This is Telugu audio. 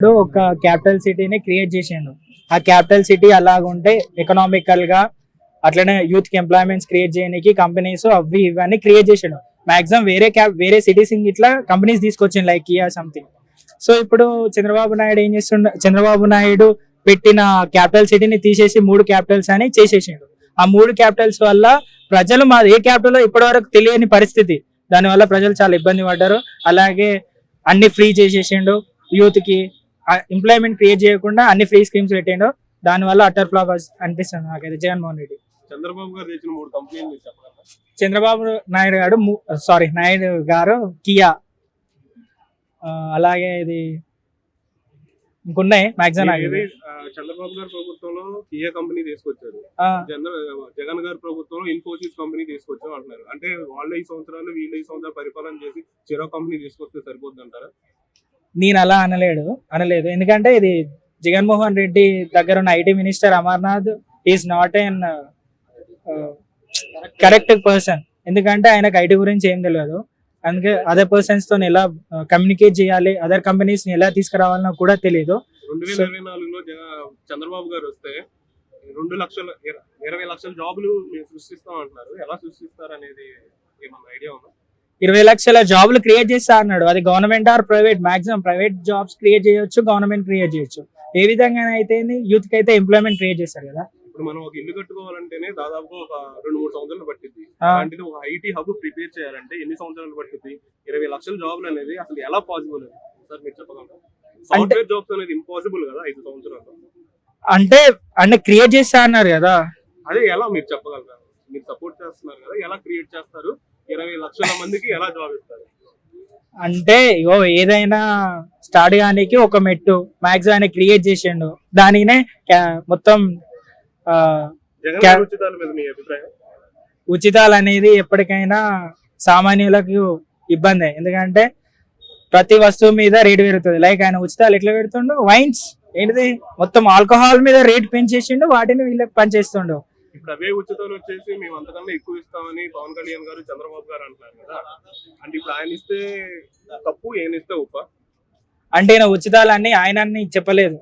ఇప్పుడు ఒక క్యాపిటల్ సిటీని క్రియేట్ చేసిండు. ఆ క్యాపిటల్ సిటీ అలాగుంటే ఎకనామికల్ గా అట్లనే యూత్ కి ఎంప్లాయ్మెంట్స్ క్రియేట్ చేయడానికి కంపెనీస్ అవి ఇవన్నీ క్రియేట్ చేసిండు. మాక్సిమం వేరే సిటీస్ ఇట్లా కంపెనీస్ తీసుకొచ్చిండు లైక్ కియా సంథింగ్. సో ఇప్పుడు చంద్రబాబు నాయుడు ఏం చేస్తుండ, చంద్రబాబు నాయుడు పెట్టిన క్యాపిటల్ సిటీని తీసేసి 3 క్యాపిటల్స్ అని చేసేసిండు. ఆ 3 క్యాపిటల్స్ వల్ల ప్రజలు మాది ఏ క్యాపిటల్ ఇప్పటి వరకు తెలియని పరిస్థితి. దానివల్ల ప్రజలు చాలా ఇబ్బంది పడ్డారు. అలాగే అన్ని ఫ్రీ చేసేసిండు. యూత్ కి ఎంప్లాయ్మెంట్ క్రియేట్ చేయకుండా అన్ని ఫ్రీ స్కీమ్స్ పెట్టిండు. దానివల్ల అటర్ ఫ్లాప్ అనిపిస్తుంది నాకైతే జగన్మోహన్ రెడ్డి. చంద్రబాబు గారు తెచ్చిన 3 కంపెనీలు చెప్పగలరా? చంద్రబాబు నాయుడు గారు కియా, అలాగే ఇది ఇంకున్నాయి మాక్సిమం. చంద్రబాబు గారు ప్రభుత్వంలో కియా కంపెనీ తీసుకొచ్చారు, జగన్ గారి ప్రభుత్వంలో ఇన్ఫోసిస్ కంపెనీ తీసుకొచ్చాం అంటున్నారు. అంటే వాళ్ళ 5 సంవత్సరాలు వీళ్ళ 5 సంవత్సరాలు పరిపాలన చేసి చెరో కంపెనీ తీసుకొస్తే సరిపోద్ది అంటారా? నేను అలా అనలేదు. ఎందుకంటే ఇది జగన్మోహన్ రెడ్డి దగ్గర ఉన్న IT minister Amarnath is not an correct person. ఎందుకంటే ఆయనకు ఐటీ గురించి ఏం తెలియదు. అందుకే అదర్ పర్సన్స్ తో ఎలా కమ్యూనికేట్ చేయాలి, అదర్ కంపెనీస్ ని ఎలా తీసుకురావాలనో కూడా తెలియదు. 2024లో చంద్రబాబు గారు వస్తే 20 లక్షల జాబులు సృష్టిస్తాం అంటున్నారు. ఎలా సృష్టిస్తారు అనేది ఏమన్నా ఐడియా ఉందా? 20 లక్షల జాబులు క్రియేట్ చేస్తా అన్నాడు. అది government or private, maximum private jobs create చేయొచ్చు, గవర్నమెంట్ క్రియేట్ చేయొచ్చు. ఏ విధంగా అయితే యూత్ కి అయితే ఎంప్లాయ్మెంట్ క్రియేట్ చేస్తారు కదా. ఇప్పుడు మనం ఒక ఇల్లు కట్టుకోవాలంటేనే దాదాపు ఒక 2-3 సంవత్సరాలు పట్టింది. అలాంటిది ఒక ఐటీ హబ్ ప్రిపేర్ చేయాలంటే ఎన్ని సంవత్సరాలు పట్టింది? 20 లక్షల జాబులు అనేది అసలు ఎలా పాసిబుల్? సార్ మీరు చెప్పగలరా? సాఫ్ట్వేర్ జాబ్స్ అనేది ఇంపాసిబుల్ కదా 5 సంవత్సరాలు. అంటే క్రియేట్ చేస్తా అన్నారు కదా, అదే ఎలా మీరు చెప్పగలరా? మీరు సపోర్ట్ చేస్తున్నారు కదా, ఎలా క్రియేట్ చేస్తారు? 20 లక్షల మందికి ఎలా జాబ్ ఇస్తారు? అంటే ఏదైనా స్టార్ట్ కానికి ఒక మెట్టు మాక్సిమం ఆయన క్రియేట్ చేసిండు. దానినే మొత్తం ఉచితాల మీద మీ అభిప్రాయం? ఉచితాలు అనేది ఎప్పటికైనా సామాన్యులకు ఇబ్బంది. ఎందుకంటే ప్రతి వస్తువు మీద రేటు పెరుగుతుంది. లైక్ ఆయన ఉచితాలు ఎట్లా పెడుతుండు, వైన్స్ ఏంటిది మొత్తం ఆల్కహాల్ మీద రేట్ పెంచేసిండు, వాటిని వీళ్ళకి పనిచేస్తుండు. ఇప్పుడు అవే ఉచితాలు వచ్చేసి మేము అంతకన్నా ఎక్కువ ఇస్తామని పవన్ కళ్యాణ్ గారు, చంద్రబాబు గారు అంటున్నారు కదా. అంటే ఇప్పుడు ఆయన ఇస్తే తప్పు, ఈయన ఇస్తే ఉప్ప? అంటే ఈయన ఉచితాలన్నీ ఆయనని చెప్పలేదు.